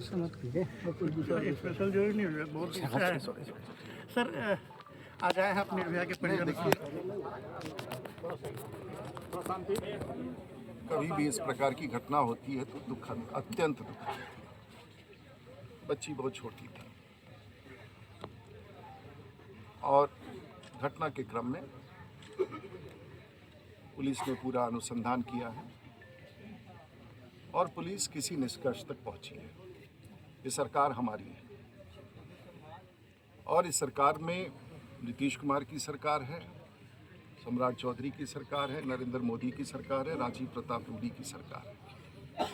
Special जरूरी नहीं है, बहुत अच्छा है। सर आज आए हैं आप निर्भया के परिजन। कभी भी इस प्रकार की घटना होती है तो दुखद, अत्यंत दुखद। बच्ची बहुत छोटी थी और घटना के क्रम में पुलिस ने पूरा अनुसंधान किया है और पुलिस किसी निष्कर्ष तक पहुंची है। ये सरकार हमारी है और इस सरकार में नीतीश कुमार की सरकार है, सम्राट चौधरी की सरकार है, नरेंद्र मोदी की सरकार है, राजीव प्रताप रूडी की सरकार है।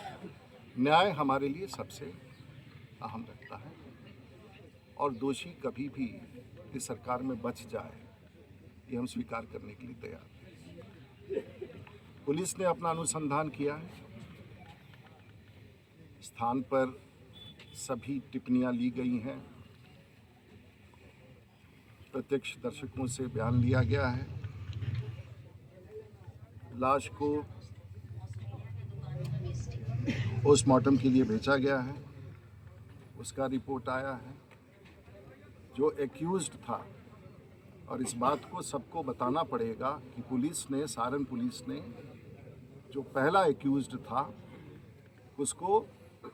न्याय हमारे लिए सबसे अहम रखता है और दोषी कभी भी इस सरकार में बच जाए ये हम स्वीकार करने के लिए तैयार हैं। पुलिस ने अपना अनुसंधान किया है, स्थान पर सभी टिप्पणियां ली गई हैं, प्रत्यक्ष दर्शकों से बयान लिया गया है, लाश को पोस्टमार्टम के लिए भेजा गया है, उसका रिपोर्ट आया है। जो एक्यूज्ड था, और इस बात को सबको बताना पड़ेगा कि पुलिस ने, सारण पुलिस ने जो पहला एक्यूज्ड था उसको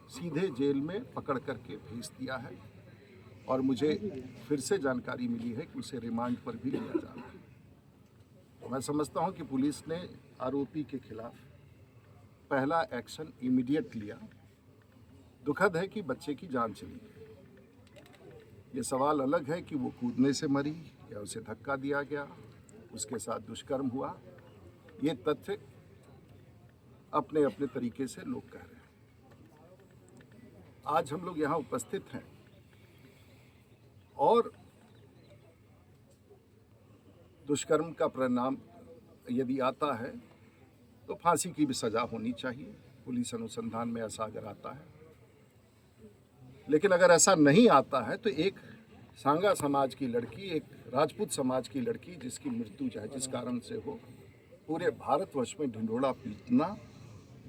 सीधे जेल में पकड़ करके भेज दिया है और मुझे फिर से जानकारी मिली है कि उसे रिमांड पर भी लिया जा रहा है। मैं समझता हूं कि पुलिस ने आरोपी के खिलाफ पहला एक्शन इमीडिएट लिया। दुखद है कि बच्चे की जान चली गई। ये सवाल अलग है कि वो कूदने से मरी या उसे धक्का दिया गया, उसके साथ दुष्कर्म हुआ। ये तथ्य अपने अपने तरीके से लोग कह रहे हैं। आज हम लोग यहाँ उपस्थित हैं और दुष्कर्म का परिणाम यदि आता है तो फांसी की भी सजा होनी चाहिए। पुलिस अनुसंधान में ऐसा अगर आता है, लेकिन अगर ऐसा नहीं आता है तो एक सांगा समाज की लड़की, एक राजपूत समाज की लड़की जिसकी मृत्यु चाहे जिस कारण से हो, पूरे भारतवर्ष में ढिंढोरा पीटना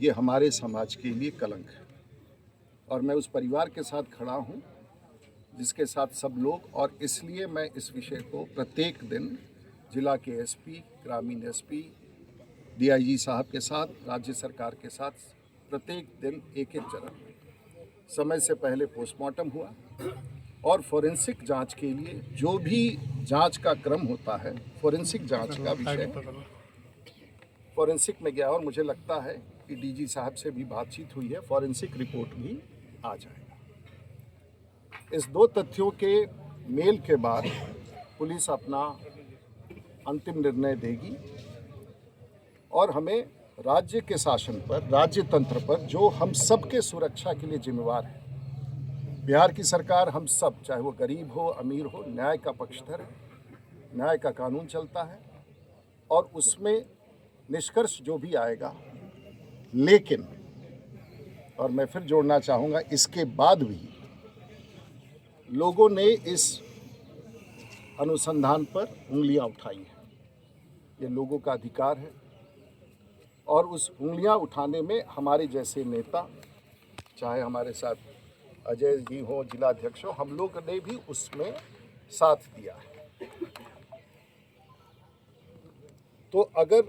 ये हमारे समाज के लिए कलंक है। और मैं उस परिवार के साथ खड़ा हूँ जिसके साथ सब लोग, और इसलिए मैं इस विषय को प्रत्येक दिन जिला के एसपी, ग्रामीण एसपी, डीआईजी साहब के साथ, राज्य सरकार के साथ प्रत्येक दिन एक एक चरण समय से पहले पोस्टमार्टम हुआ और फोरेंसिक जांच के लिए जो भी जांच का क्रम होता है, फोरेंसिक जांच का विषय फोरेंसिक में गया और मुझे लगता है कि डीजी साहब से भी बातचीत हुई है, फोरेंसिक रिपोर्ट भी आ जाएगा। इस दो तथ्यों के मेल के बाद पुलिस अपना अंतिम निर्णय देगी और हमें राज्य के शासन पर, राज्य तंत्र पर, जो हम सबके सुरक्षा के लिए जिम्मेवार है, बिहार की सरकार हम सब, चाहे वो गरीब हो अमीर हो, न्याय का पक्षधर है, न्याय का कानून चलता है और उसमें निष्कर्ष जो भी आएगा, लेकिन और मैं फिर जोड़ना चाहूँगा, इसके बाद भी लोगों ने इस अनुसंधान पर उंगलियां उठाई हैं। ये लोगों का अधिकार है और उस उंगलियां उठाने में हमारे जैसे नेता, चाहे हमारे साथ अजय जी हो, जिला अध्यक्ष हो, हम लोग ने भी उसमें साथ दिया है। तो अगर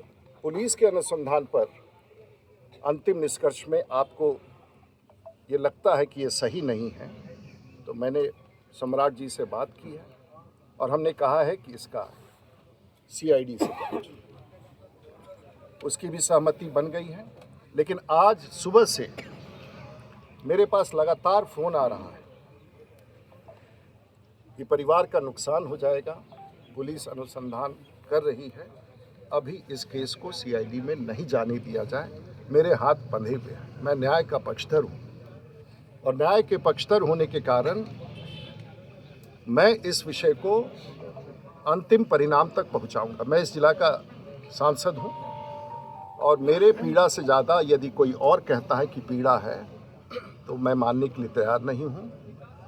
पुलिस के अनुसंधान पर अंतिम निष्कर्ष में आपको ये लगता है कि ये सही नहीं है, तो मैंने सम्राट जी से बात की है और हमने कहा है कि इसका सीआईडी से जांच, उसकी भी सहमति बन गई है। लेकिन आज सुबह से मेरे पास लगातार फ़ोन आ रहा है कि परिवार का नुकसान हो जाएगा, पुलिस अनुसंधान कर रही है, अभी इस केस को सीआईडी में नहीं जाने दिया जाए। मेरे हाथ बंधे हुए हैं, मैं न्याय का पक्षधर हूँ और न्याय के पक्षधर होने के कारण मैं इस विषय को अंतिम परिणाम तक पहुँचाऊँगा। मैं इस जिला का सांसद हूँ और मेरे पीड़ा से ज़्यादा यदि कोई और कहता है कि पीड़ा है तो मैं मानने के लिए तैयार नहीं हूँ।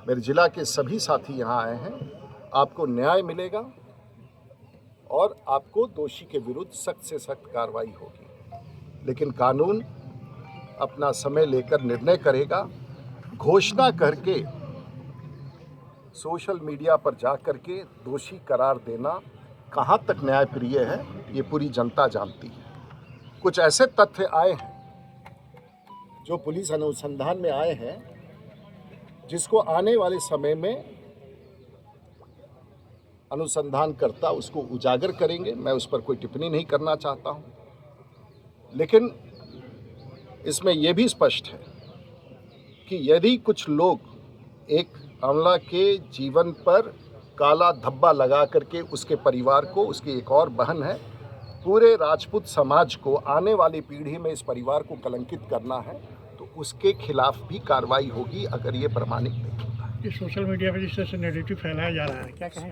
मेरे जिला के सभी साथी यहाँ आए हैं, आपको न्याय मिलेगा और आपको दोषी के विरुद्ध सख्त से सख्त कार्रवाई होगी। लेकिन कानून अपना समय लेकर निर्णय करेगा घोषणा करके सोशल मीडिया पर जा करके दोषी करार देना कहाँ तक न्यायप्रिय है, ये पूरी जनता जानती है। कुछ ऐसे तथ्य आए हैं जो पुलिस अनुसंधान में आए हैं, जिसको आने वाले समय में अनुसंधानकर्ता उसको उजागर करेंगे। मैं उस पर कोई टिप्पणी नहीं करना चाहता हूं, लेकिन इसमें यह भी स्पष्ट है कि यदि कुछ लोग एक अमला के जीवन पर काला धब्बा लगा करके उसके परिवार को, उसकी एक और बहन है, पूरे राजपूत समाज को, आने वाली पीढ़ी में इस परिवार को कलंकित करना है, तो उसके खिलाफ भी कार्रवाई होगी अगर ये प्रमाणित नहीं होता। ये सोशल मीडिया पर जिस तरह से नेगेटिव फैलाया जा रहा है, क्या कहें?